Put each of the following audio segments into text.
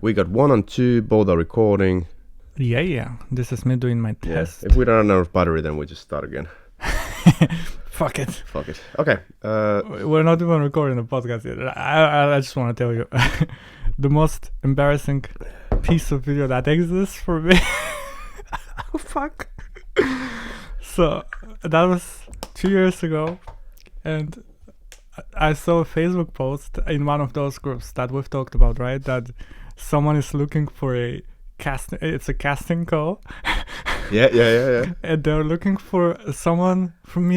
We got 1 and 2, both are recording. Yeah. This is me doing my test. If we run out of battery, then we just start again. Fuck it. Fuck it. Okay. We're not even recording the podcast yet. I just want to tell you, the most embarrassing piece of video that exists for me. Oh, fuck. So, that was 2 years ago, and I saw a Facebook post in one of those groups that we've talked about, right? That someone is looking for a casting. It's a casting call. Yeah. And they're looking for someone from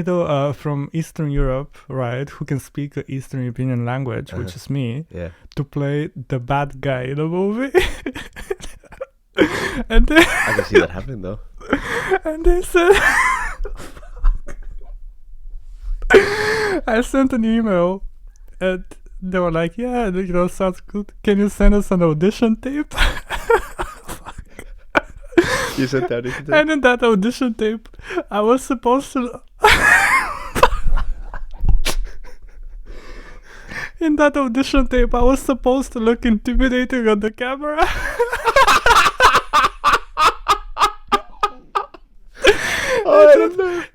Eastern Europe, right, who can speak the Eastern European language, which is me, to play the bad guy in a movie. And then, I can see that happening though. And they said, I sent an email, and they were like, "Yeah, sounds good. Can you send us an audition tape?" You said that, didn't you? And in that audition tape, I was supposed to. In that audition tape, I was supposed to look intimidating on the camera.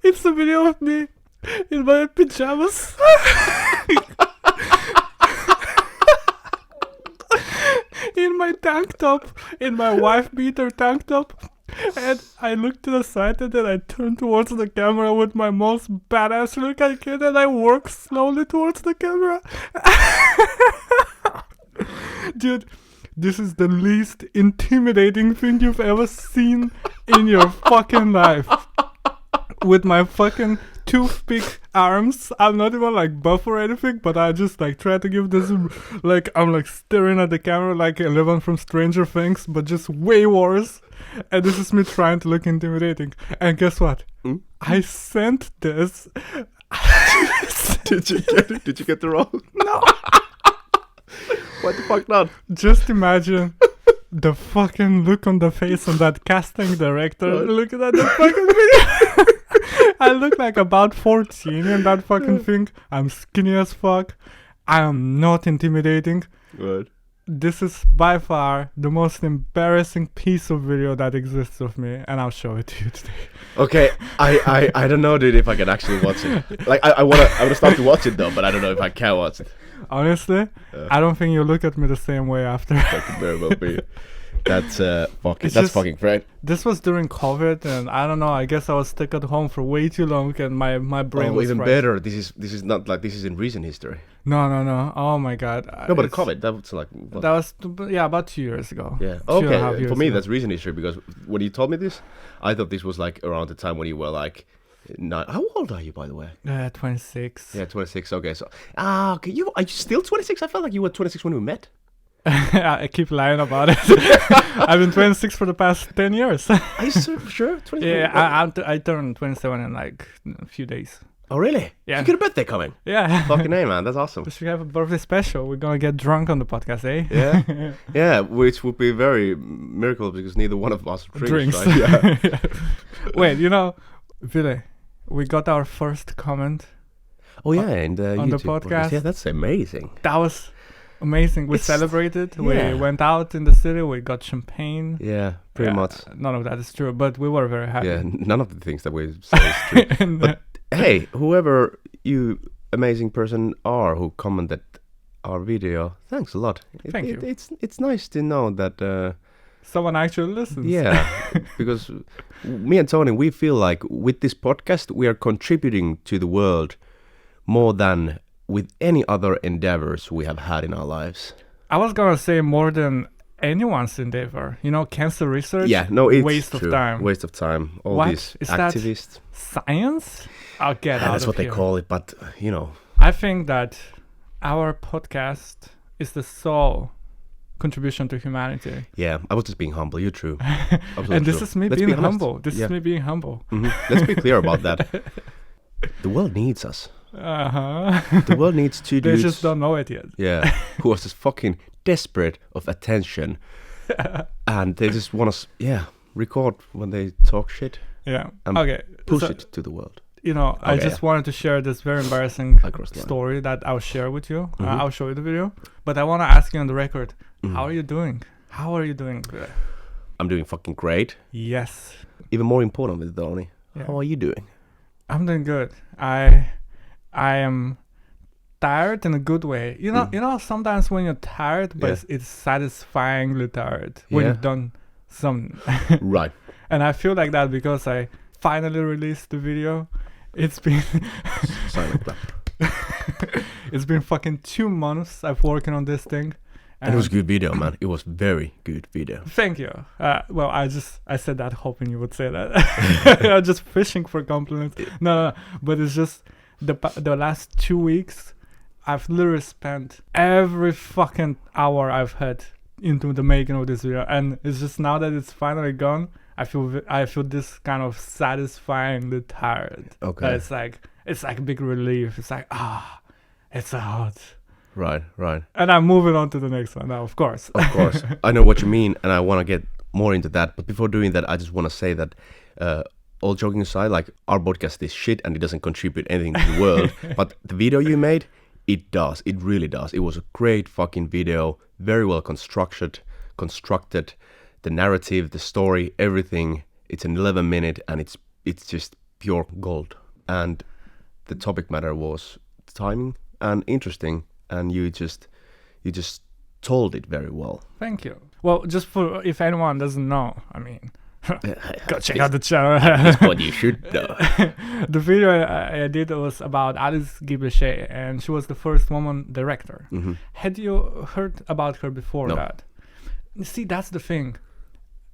It's a video of me in my pajamas. In my tank top, in my wife beater tank top. And I looked to the side and then I turned towards the camera with my most badass look I can, and I walked slowly towards the camera. Dude, this is the least intimidating thing you've ever seen in your fucking life. With my fucking toothpick arms. I'm not even like buff or anything, but I just like try to give this, like I'm like staring at the camera like Eleven from Stranger Things, but just way worse. And this is me trying to look intimidating. And guess what? I sent this. Did you get it? Did you get the role? No. What the fuck not? Just imagine the fucking look on the face of that casting director looking at the fucking video. I look like about 14 in that fucking thing. I'm skinny as fuck. I am not intimidating. Good. This is by far the most embarrassing piece of video that exists of me, and I'll show it to you today. Okay, I don't know, dude, if I can actually watch it. Like, I wanna start to watch it though, but I don't know if I can watch it. Honestly, I don't think you look at me the same way after. That could very well be. That's fucking great. This was during COVID, and I don't know. I guess I was stuck at home for way too long, and my brain was even fried. better. This is not like this is in recent history. No. Oh my god. No, but COVID. That was like what? That was about 2 years ago. Yeah. 2.5 Okay. years For me, ago. that's recent history because when you told me this, I thought this was like around the time when you were like. How old are you, by the way? 26. Yeah, 26. Okay, so okay, are you still 26? I felt like you were 26 when we met. I keep lying about it. I've been 26 for the past 10 years. Are you sure? 26? Yeah, I turned 27 in like a few days. Oh, really? Yeah. You got a birthday coming? Yeah. Fucking A, man. That's awesome. We should have a birthday special. We're gonna get drunk on the podcast, eh? Yeah. Yeah, which would be very miracle because neither one of us drinks. Right? Yeah. Wait, Ville, we got our first comment. Oh, yeah, and on the podcast. Yeah, that's amazing. That was amazing. We celebrated. Yeah. We went out in the city. We got champagne. Yeah, pretty much. None of that is true, but we were very happy. Yeah, none of the things that we say is true. But hey, whoever you amazing person are who commented our video, thanks a lot. Thank you. It's nice to know that someone actually listens. Yeah, because me and Toni, we feel like with this podcast we are contributing to the world more than with any other endeavors we have had in our lives. I was gonna say more than anyone's endeavor. Cancer research. Yeah, no, it's waste true. of time. Waste of time. All What? these Is activists. That science? I'll get out That's of what here. they call it, but I think that our podcast is the sole contribution to humanity. Yeah, I was just being humble. You're true. And this is me being humble. This is me being humble. Let's be clear about that. The world needs us. The world needs two They dudes. just don't know it yet. Yeah, who are just fucking desperate of attention, and they just want us. Yeah, record when they talk shit. Yeah. And okay. Push it to the world. I just wanted to share this very embarrassing story that I'll share with you. Mm-hmm. I'll show you the video, but I want to ask you on the record, how are you doing? How are you doing today? I'm doing fucking great. Yes. Even more importantly, Toni, Yeah. how are you doing? I'm doing good. I am tired in a good way. You know, sometimes when you're tired, but Yeah. it's satisfyingly tired when Yeah. you've done some. Right. And I feel like that because I finally released the video. It's been Silent clap. it's been fucking 2 months I've working on this thing. And it was a good video, man. It was very good video. Thank you. Well, I said that hoping you would say that. I'm just fishing for compliments. No. But it's just the last 2 weeks, I've literally spent every fucking hour I've had into the making of this video, and it's just now that it's finally gone, I feel this kind of satisfyingly tired. Okay. It's like a big relief. It's like it's out. Right. And I'm moving on to the next one now, of course. Of course. I know what you mean, and I want to get more into that. But before doing that, I just want to say that, all joking aside, like, our podcast is shit and it doesn't contribute anything to the world. But the video you made, it does. It really does. It was a great fucking video, very well constructed. The narrative, the story, everything. It's an 11-minute, and it's just pure gold. And the topic matter was timing and interesting. And you just told it very well. Thank you. Well, just for if anyone doesn't know, I mean, go check out the channel. That's what you should know. The video I did was about Alice Guy, and she was the first woman director. Mm-hmm. Had you heard about her before that? See, that's the thing.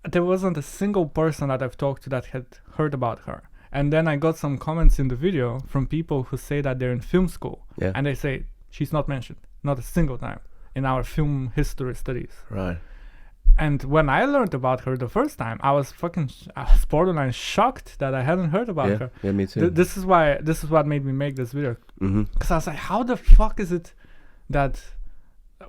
There wasn't a single person that I've talked to that had heard about her. And then I got some comments in the video from people who say that they're in film school. Yeah. And they say, she's not mentioned, not a single time in our film history studies. Right. And when I learned about her the first time, I was borderline shocked that I hadn't heard about her. Yeah, me too. This is what made me make this video. Mm-hmm. Because I was like, how the fuck is it that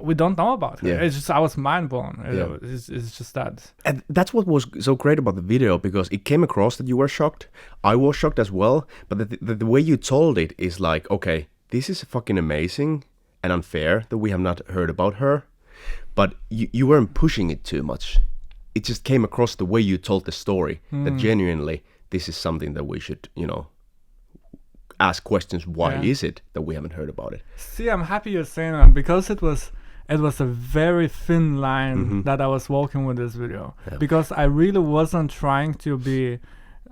we don't know about her? Yeah. It's just, I was mind blown. Yeah. It's just that. And that's what was so great about the video, because it came across that you were shocked. I was shocked as well. But the way you told it is like, okay, this is fucking amazing and unfair that we have not heard about her. But you weren't pushing it too much. It just came across the way you told the story, that genuinely this is something that we should, ask questions. Why is it that we haven't heard about it? See, I'm happy you're saying that, because it was a very thin line that I was walking with this video. Yeah. Because I really wasn't trying to be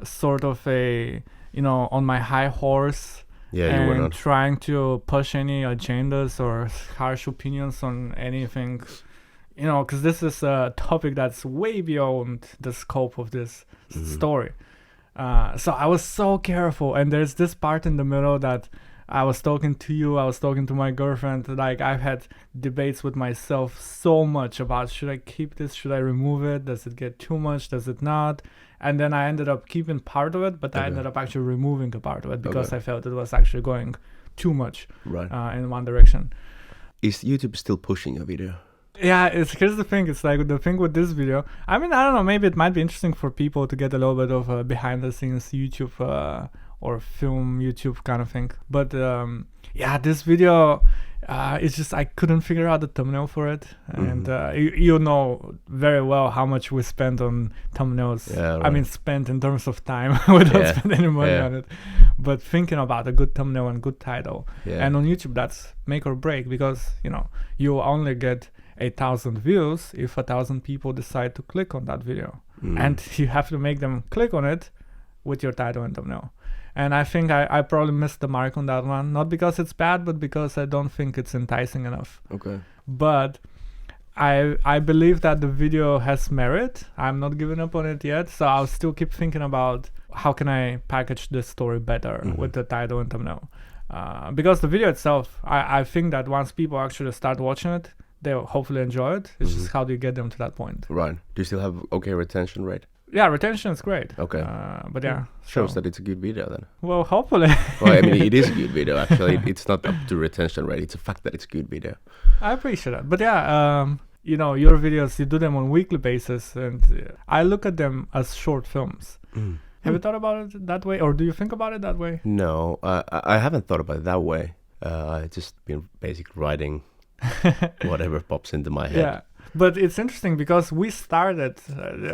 sort of on my high horse. Yeah, you were and not. trying to push any agendas or harsh opinions on anything, because this is a topic that's way beyond the scope of this story. So I was so careful, and there's this part in the middle that I was talking to you, I was talking to my girlfriend, like I've had debates with myself so much about, should I keep this, should I remove it, does it get too much, does it not? And then I ended up keeping part of it, but I ended up actually removing a part of it because I felt it was actually going too much in one direction. Is YouTube still pushing your video? Yeah, here's the thing. It's like the thing with this video. I mean, I don't know. Maybe it might be interesting for people to get a little bit of a behind-the-scenes YouTube or film YouTube kind of thing. But this video, it's just I couldn't figure out the thumbnail for it, and you know very well how much we spent on thumbnails. Yeah, right. I mean, spent in terms of time. We don't spend any money on it, but thinking about a good thumbnail and good title. Yeah. And on YouTube, that's make or break, because you only get 1,000 views if 1,000 people decide to click on that video, and you have to make them click on it with your title and thumbnail. And I think I probably missed the mark on that one, not because it's bad, but because I don't think it's enticing enough. Okay. But I believe that the video has merit. I'm not giving up on it yet, so I'll still keep thinking about how can I package this story better with the title and thumbnail. Because the video itself, I think that once people actually start watching it, they'll hopefully enjoy it. It's just how do you get them to that point. Right. Do you still have okay retention rate? Yeah, retention is great. Okay. But yeah. Shows that it's a good video then. Well, hopefully. Well, I mean, it is a good video, actually. It's not up to retention rate. It's a fact that it's a good video. I appreciate that. But yeah, your videos, you do them on weekly basis, and I look at them as short films. Have you thought about it that way, or do you think about it that way? No, I haven't thought about it that way. I just been basically writing whatever pops into my head. Yeah, But it's interesting because we started,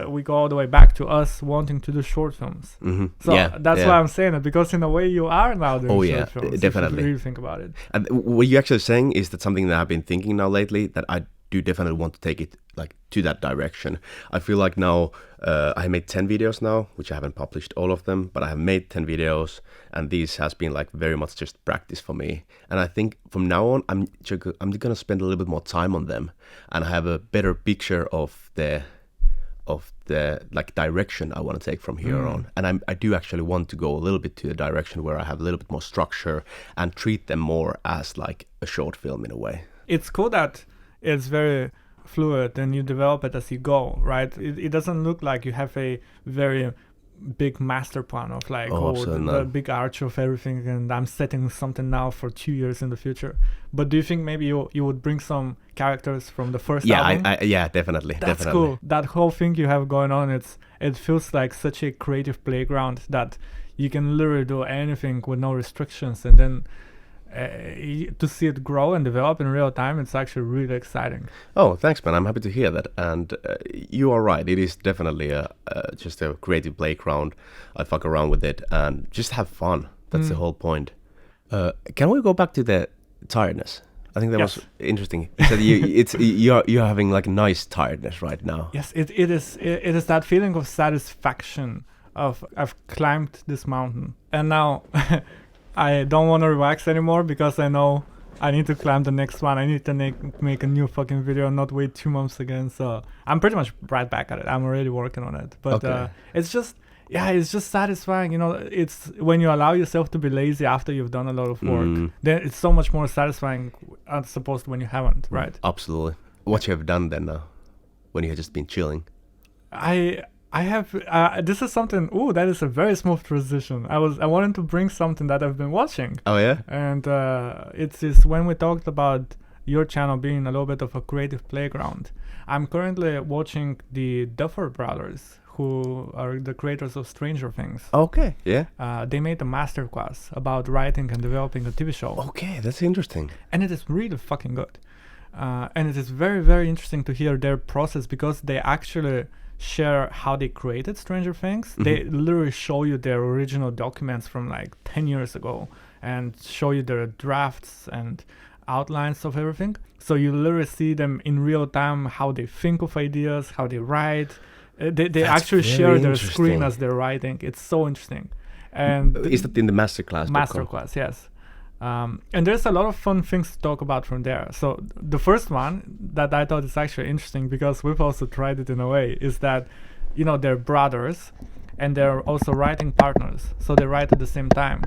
we go all the way back to us wanting to do short films. So that's why I'm saying it, because in a way you are now doing short films. Definitely. If you really think about it. And what you're actually saying is that something that I've been thinking now lately, that I do definitely want to take it like to that direction. I feel like now I made 10 videos now, which I haven't published all of them, but I have made 10 videos, and these has been like very much just practice for me. And I think from now on, I'm gonna spend a little bit more time on them, and I have a better picture of the like direction I want to take from here on. And I do actually want to go a little bit to the direction where I have a little bit more structure and treat them more as like a short film in a way. It's cool that it's very fluid and you develop it as you go, right? It doesn't look like you have a very big master plan of like the big arch of everything, and I'm setting something now for 2 years in the future. But do you think maybe you would bring some characters from the first album? Definitely. That's cool. That whole thing you have going on, it feels like such a creative playground that you can literally do anything with no restrictions, and then to see it grow and develop in real time, it's actually really exciting. Oh, thanks, man. I'm happy to hear that. And you are right. It is definitely just a creative playground. I fuck around with it and just have fun. That's the whole point. Can we go back to the tiredness? I think that was interesting. You said you're having like a nice tiredness right now. Yes, it is that feeling of satisfaction of I've climbed this mountain, and now I don't want to relax anymore because I know I need to climb the next one. I need to make a new fucking video and not wait 2 months again. So I'm pretty much right back at it. I'm already working on it. But it's just satisfying. You know, it's when you allow yourself to be lazy after you've done a lot of work, then it's so much more satisfying as opposed to when you haven't, right? Absolutely. What you have done then now, when you have just been chilling? I have this is something. That is a very smooth transition. I wanted to bring something that I've been watching. Oh yeah. And it's when we talked about your channel being a little bit of a creative playground. I'm currently watching the Duffer brothers, who are the creators of Stranger Things. Okay. Yeah. They made a masterclass about writing and developing a TV show. Okay, that's interesting. And it is really fucking good. And it is very, very interesting to hear their process, because they actually share how they created Stranger Things. They literally show you their original documents from like 10 years ago and show you their drafts and outlines of everything. So you literally see them in real time, how they think of ideas, how they write. They actually share their screen as they're writing. It's so interesting. And is that in the masterclass? Masterclass, yes. And there's a lot of fun things to talk about from there. So the first one that I thought is actually interesting, because we've also tried it in a way, is that, you know, they're brothers and they're also writing partners. So they write at the same time.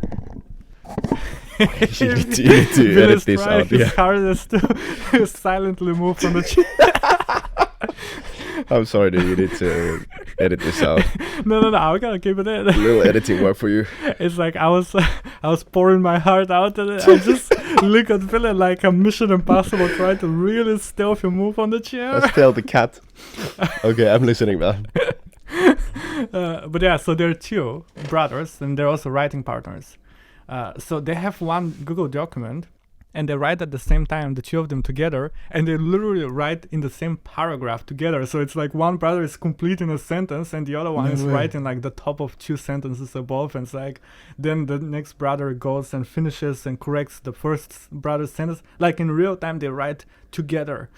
You need to edit this out. His hardest to silently move from the chair. I'm sorry, dude. You need to edit this out. No, I gotta keep it in. A little editing work for you. It's like I was pouring my heart out, and I just look at Ville like a Mission Impossible, trying to really stealthy move on the chair. Stealth the cat. Okay, I'm listening, man. But yeah, so they're two brothers, and they're also writing partners. So they have one Google document, and they write at the same time, the two of them together, and they literally write in the same paragraph together. So it's like one brother is completing a sentence and the other one is writing like the top of 2 sentences above, and it's like then the next brother goes and finishes and corrects the first brother's sentence. Like in real time, they write together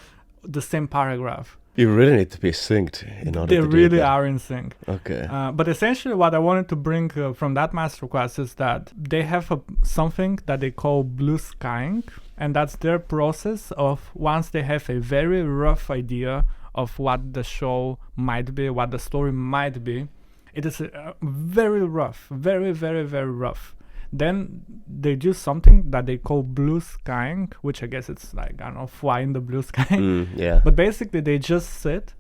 the same paragraph. You really need to be synced in order to do that. They really are in sync. Okay. But essentially what I wanted to bring from that masterclass is that they have something that they call blue skying, and that's their process of, once they have a very rough idea of what the show might be, what the story might be, it is very rough, very, very, very rough. Then they do something that they call blue skying, which I guess it's like, I don't know, fly in the blue sky. Yeah. But basically they just sit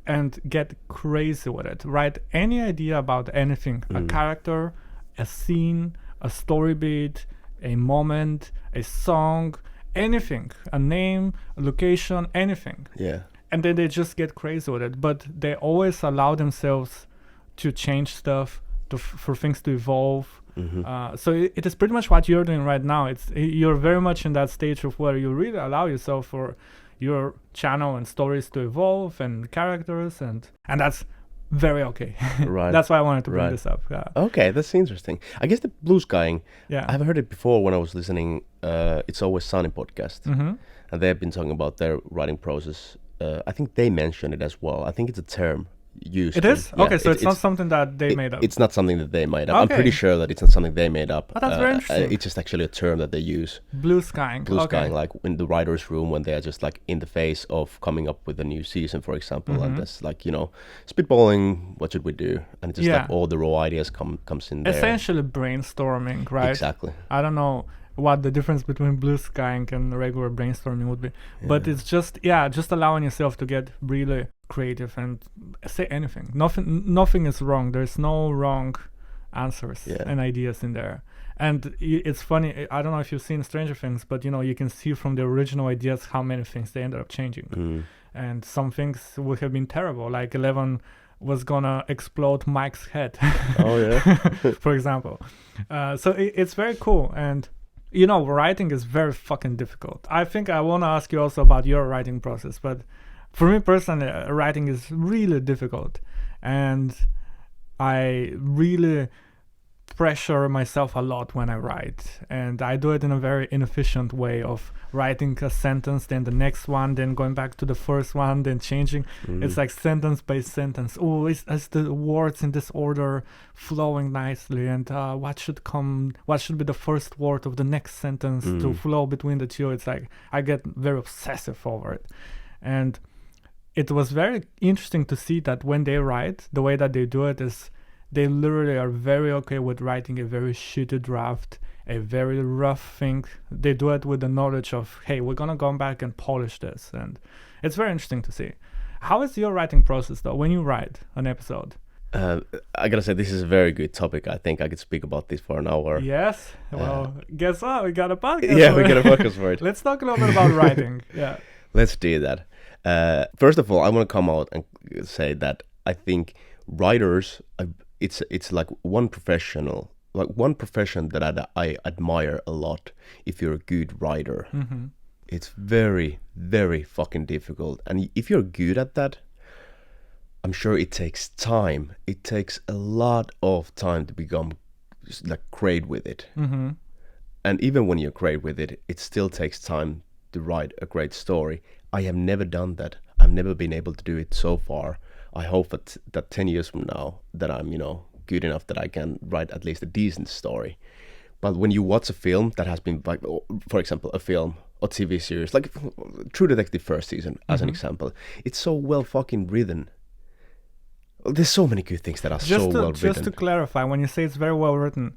and get crazy with it. Write any idea about anything, a character, a scene, a story beat, a moment, a song, anything, a name, a location, anything. Yeah. And then they just get crazy with it. But they always allow themselves to change stuff, for things to evolve. So it is pretty much what you're doing right now. You're very much in that stage of where you really allow yourself for your channel and stories to evolve and characters, and that's very okay. Right. That's why I wanted to bring Right. this up. Yeah. Okay, that's interesting. I guess the blue skying, Yeah. I've heard it before when I was listening It's Always Sunny podcast. Mm-hmm. And they've been talking about their writing process. I think they mentioned it as well. I think it's a term used. It is? Yeah, okay, so it's not something that they made up. It's not something that they made up. I'm Okay. pretty sure that it's not something they made up. Oh, that's very interesting. It's just actually a term that they use. Blue skying. Blue Okay. skying, like in the writer's room when they are just like in the phase of coming up with a new season, for example, and that's like, you know, spitballing, what should we do? And it's just Yeah. like all the raw ideas comes in there. Essentially brainstorming, right? Exactly. I don't know what the difference between blue skying and regular brainstorming would be, but it's just allowing yourself to get really creative and say anything. Nothing is wrong. There's no wrong answers and ideas in there. And it's funny, I don't know if you've seen Stranger Things, but you know, you can see from the original ideas how many things they ended up changing. And some things would have been terrible, like 11 was gonna explode Mike's head. Oh yeah. For example. So it's very cool. And you know, writing is very fucking difficult. I think I want to ask you also about your writing process, but for me personally, writing is really difficult, and I really pressure myself a lot when I write, and I do it in a very inefficient way of writing a sentence, then the next one, then going back to the first one, then changing. It's like sentence by sentence. Oh, is the words in this order flowing nicely, and what should be the first word of the next sentence to flow between the two? It's like I get very obsessive over it. And it was very interesting to see that when they write, the way that they do it is they literally are very okay with writing a very shitty draft, a very rough thing. They do it with the knowledge of, hey, we're gonna go back and polish this. And it's very interesting to see. How is your writing process though, when you write an episode? I gotta say, this is a very good topic. I think I could speak about this for an hour. Yes? Well, guess what? We got a podcast. Yeah, we got a podcast for it. Let's talk a little bit about writing. Yeah. Let's do that. First of all, I want to come out and say that I think writers, it's like one profession that I admire a lot. If you're a good writer, it's very, very fucking difficult. And if you're good at that, I'm sure it takes time. It takes a lot of time to become like great with it. And even when you're great with it, it still takes time to write a great story. I have never done that. I've never been able to do it so far. I hope that 10 years from now that I'm, you know, good enough that I can write at least a decent story. But when you watch a film that has been, like, for example, a film or TV series, like True Detective first season, as an example, it's so well fucking written. There's so many good things that are so well written. Just to clarify, when you say it's very well written,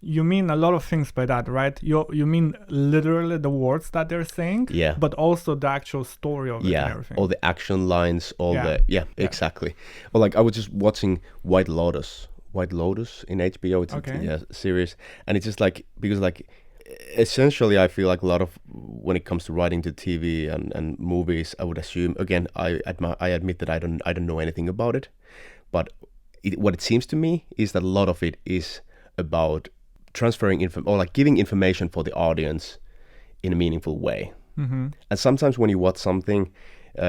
you mean a lot of things by that, right? You mean literally the words that they're saying, but also the actual story of it and everything. All the action lines, exactly. Well, like I was just watching White Lotus in HBO. It's a series, and it's just like, because like essentially I feel like a lot of, when it comes to writing to TV and movies, I would assume, again, I admit that I don't know anything about it, but what it seems to me is that a lot of it is about transferring or like giving information for the audience in a meaningful way. And sometimes when you watch something,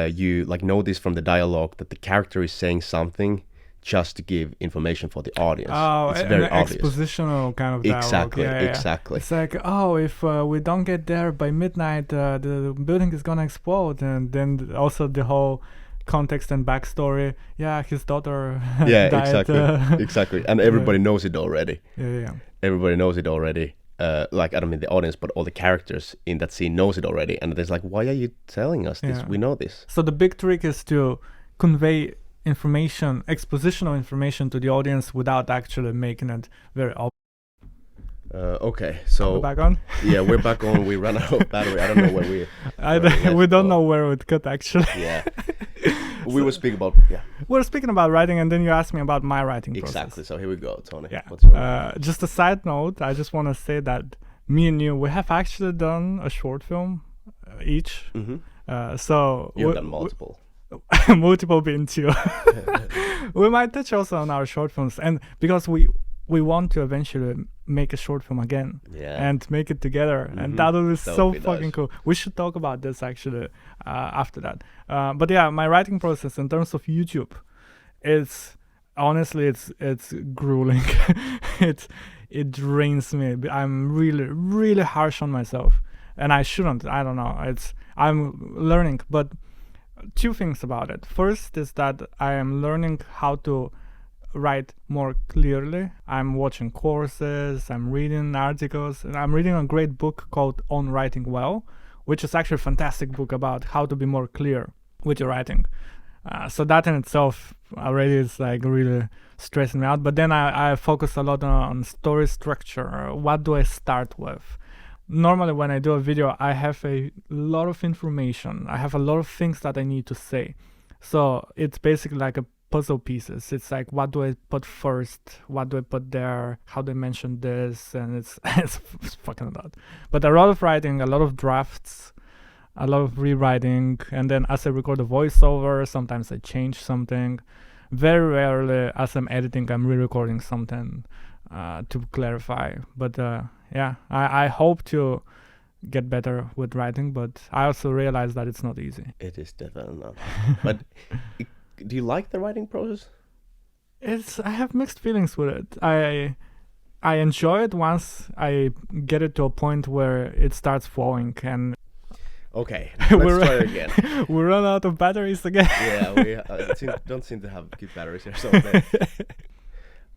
you like notice from the dialogue that the character is saying something just to give information for the audience. Oh, it's very obvious. Expositional kind of dialogue. Exactly. It's like, oh, if we don't get there by midnight, the building is gonna explode, and then also the whole context and backstory. Yeah, his daughter died. Exactly. And everybody knows it already. Yeah. Everybody knows it already. Like, I don't mean the audience, but all the characters in that scene knows it already. And there's like, why are you telling us this? We know this. So the big trick is to convey information, expositional information to the audience without actually making it very obvious. Okay, so we're back on. Yeah, we're back on. We ran out of battery. I don't know where we don't know where it cut actually. Yeah, we were speaking about We're speaking about writing, and then you asked me about my writing process. Exactly. So here we go, Tony. Yeah. What's your just a side note. I just want to say that me and you, we have actually done a short film each. So you've done multiple. Multiple being two. We might touch also on our short films, and because we want to eventually make a short film again Yeah. and make it together, and Mhm. that would be That would so be fucking nice. cool. We should talk about this actually after that. But yeah, my writing process in terms of YouTube, it's honestly it's grueling. it drains me. I'm really harsh on myself, and I shouldn't. I don't know. I'm learning, but two things about it. First is that I am learning how to write more clearly. I'm watching courses, I'm reading articles, and I'm reading a great book called On Writing Well, which is actually a fantastic book about how to be more clear with your writing. So that in itself already is like really stressing me out. But then I focus a lot on story structure. What do I start with? Normally when I do a video, I have a lot of information. I have a lot of things that I need to say. So it's basically like a puzzle pieces. It's like, what do I put first? What do I put there? How do I mention this? And it's fucking a lot. But a lot of writing, a lot of drafts, a lot of rewriting, and then as I record a voiceover, sometimes I change something. Very rarely, as I'm editing, I'm re-recording something to clarify. But yeah, I hope to get better with writing, but I also realize that it's not easy. It is definitely not. But do you like the writing process? I have mixed feelings with it. I enjoy it once I get it to a point where it starts flowing, and Okay, let's try it again. we run out of batteries again. Yeah, we don't seem to have good batteries here. So okay.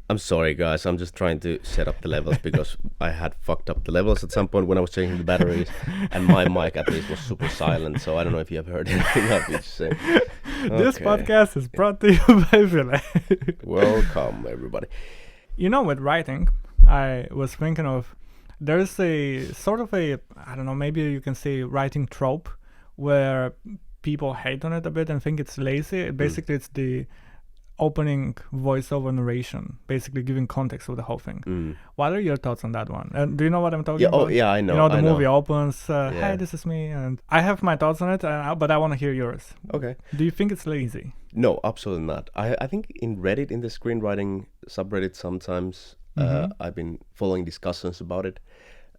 I'm sorry, guys. I'm just trying to set up the levels because I had fucked up the levels at some point when I was checking the batteries, and my mic at least was super silent. So I don't know if you have heard anything of it. So. This Okay. podcast is brought to you by Ville. Welcome, everybody. You know, with writing, I was thinking of, there's a sort of a, I don't know, maybe you can say writing trope where people hate on it a bit and think it's lazy. Basically, it's the opening voiceover narration, basically giving context with the whole thing. What are your thoughts on that one? And do you know what I'm talking Yeah. about? Oh, yeah. I know. You know, the I movie know. opens, hi, this is me, and I have my thoughts on it, but I want to hear yours. Okay. Do you think it's lazy? No, absolutely not. I think in Reddit, in the screenwriting subreddit, sometimes I've been following discussions about it,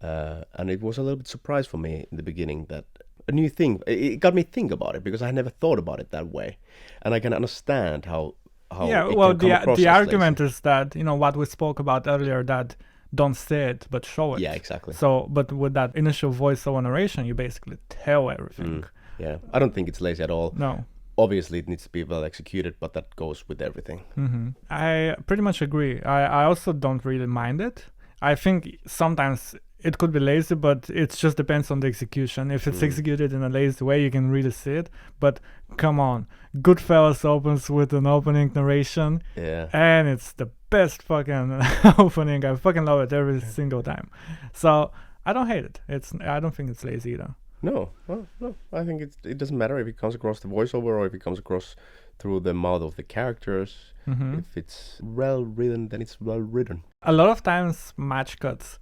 and it was a little bit surprise for me in the beginning that a new thing. It got me think about it because I never thought about it that way, and I can understand how. Yeah, it well, can come across the as argument lazy. is that, you know, what we spoke about earlier, that don't say it but show it. Yeah, exactly. So, but with that initial voiceover narration, you basically tell everything. Yeah, I don't think it's lazy at all. No. Obviously, it needs to be well executed, but that goes with everything. I pretty much agree. I also don't really mind it. I think sometimes it could be lazy, but it just depends on the execution. If it's executed in a lazy way, you can really see it. But come on, Goodfellas opens with an opening narration, Yeah. and it's the best fucking opening. I fucking love it every single time. So I don't hate it. I don't think it's lazy either. No, well, no. I think it doesn't matter if it comes across the voiceover or if it comes across through the mouth of the characters. If it's well written, then it's well written. A lot of times match cuts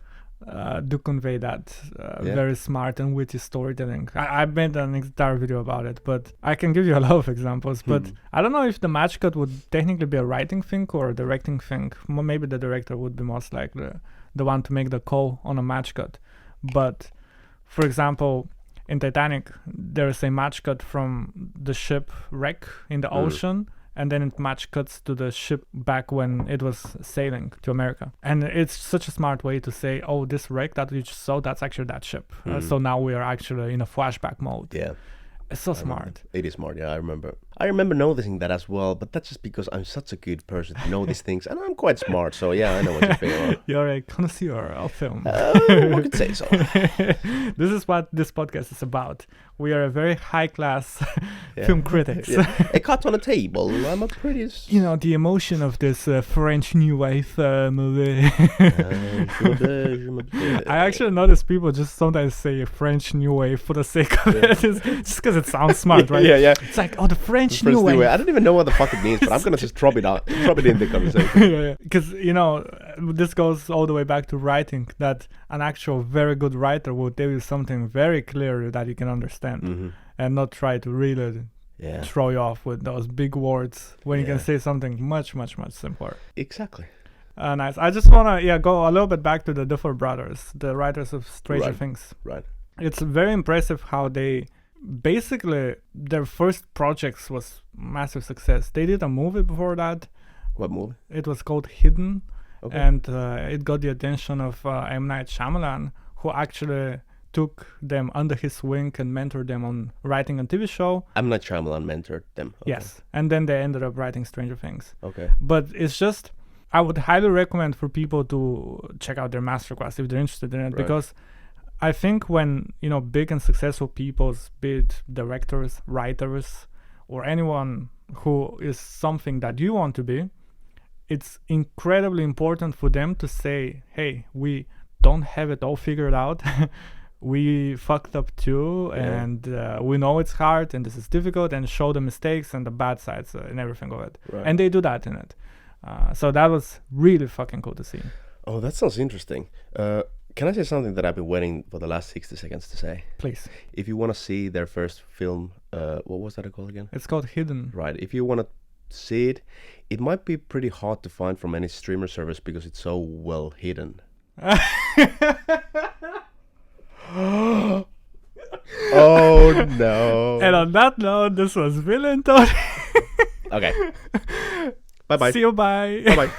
do convey that very smart and witty storytelling. I made an entire video about it, but I can give you a lot of examples. But I don't know if the match cut would technically be a writing thing or a directing thing. Maybe the director would be most likely the one to make the call on a match cut. But for example, in Titanic, there is a match cut from the ship wreck in the ocean, and then it match cuts to the ship back when it was sailing to America. And it's such a smart way to say, oh, this wreck that you just saw, that's actually that ship. So now we are actually in a flashback mode. Yeah. It's so smart. It is smart, yeah, I remember noticing that as well, but that's just because I'm such a good person to know these things, and I'm quite smart, so yeah, I know what you're saying about. You're a connoisseur of film. One could say so. This is what this podcast is about. We are a very high-class film critics. Yeah. A cut on a table, I'm a pretty... You know, the emotion of this French New Wave movie. I actually notice people just sometimes say French New Wave for the sake of it. It's just because it sounds smart, right? Yeah. It's like, oh, the French New Wave. I don't even know what the fuck it means, but I'm gonna just drop it in the conversation. Because, you know, this goes all the way back to writing, that an actual very good writer will tell you something very clearly that you can understand and not try to really throw you off with those big words when you can say something much, much, much simpler. Exactly. Nice. I just want to go a little bit back to the Duffer Brothers, the writers of Stranger Things. Right. It's very impressive how they basically their first projects was massive success. They did a movie before that. What movie? It was called Hidden, Okay. and it got the attention of M. Night Shyamalan, who actually took them under his wing and mentored them on writing a TV show. I'm not Shyamalan mentored them. Okay. Yes, and then they ended up writing Stranger Things. Okay. But it's just, I would highly recommend for people to check out their masterclass if they're interested in it, because I think when, big and successful people, be it directors, writers, or anyone who is something that you want to be, it's incredibly important for them to say, hey, we don't have it all figured out. We fucked up too, and we know it's hard and this is difficult, and show the mistakes and the bad sides and everything of it. Right. And they do that in it. So that was really fucking cool to see. Oh, that sounds interesting. Can I say something that I've been waiting for the last 60 seconds to say? Please. If you want to see their first film, what was that called again? It's called Hidden. Right. If you want to see it, it might be pretty hard to find from any streamer service because it's so well hidden. Oh no. And on that note, this was Ville and Toni. Okay. Bye bye. See you, bye. Bye bye.